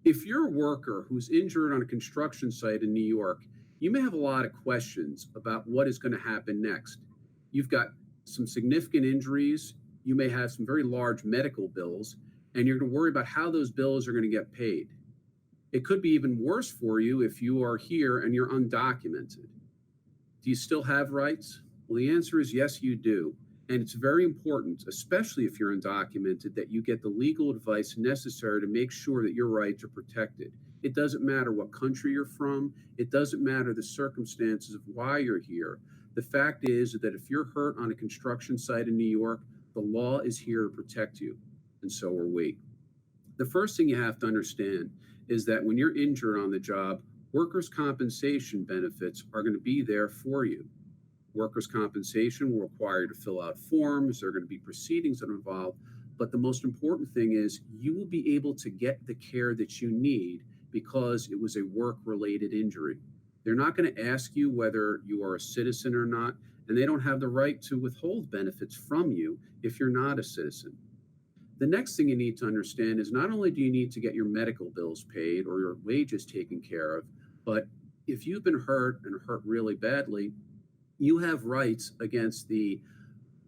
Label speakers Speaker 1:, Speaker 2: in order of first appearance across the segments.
Speaker 1: If you're a worker who's injured on a construction site in New York, you may have a lot of questions about what is going to happen next. You've got some significant injuries, you may have some very large medical bills, and you're going to worry about how those bills are going to get paid. It could be even worse for you if you are here and you're undocumented. Do you still have rights? Well, the answer is yes, you do. And it's very important, especially if you're undocumented, that you get the legal advice necessary to make sure that your rights are protected. It doesn't matter what country you're from, it doesn't matter the circumstances of why you're here. The fact is that if you're hurt on a construction site in New York, the law is here to protect you, and so are we. The first thing you have to understand is that when you're injured on the job, workers' compensation benefits are going to be there for you. Workers' compensation will require you to fill out forms. There are going to be proceedings that are involved. But the most important thing is you will be able to get the care that you need because it was a work-related injury. They're not going to ask you whether you are a citizen or not, and they don't have the right to withhold benefits from you if you're not a citizen. The next thing you need to understand is not only do you need to get your medical bills paid or your wages taken care of, but if you've been hurt and hurt really badly, you have rights against the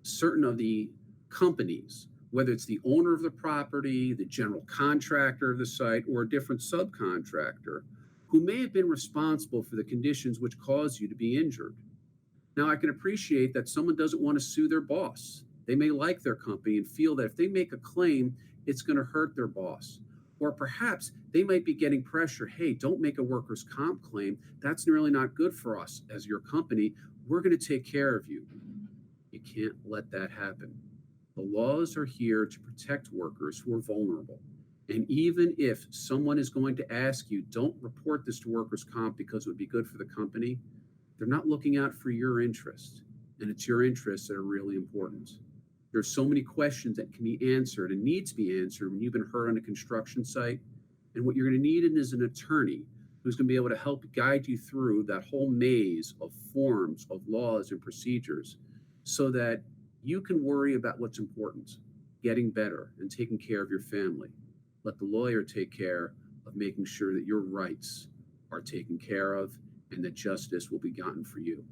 Speaker 1: certain of the companies, whether it's the owner of the property, the general contractor of the site, or a different subcontractor who may have been responsible for the conditions which caused you to be injured. Now, I can appreciate that someone doesn't want to sue their boss. They may like their company and feel that if they make a claim, it's going to hurt their boss. Or perhaps they might be getting pressure. Hey, don't make a workers' comp claim. That's really not good for us as your company. We're going to take care of you. You can't let that happen. The laws are here to protect workers who are vulnerable. And even if someone is going to ask you, don't report this to workers' comp because it would be good for the company, they're not looking out for your interest. And it's your interests that are really important. There's so many questions that can be answered and need to be answered when you've been hurt on a construction site. And what you're going to need is an attorney who's going to be able to help guide you through that whole maze of forms, of laws and procedures so that you can worry about what's important, getting better and taking care of your family. Let the lawyer take care of making sure that your rights are taken care of and that justice will be gotten for you.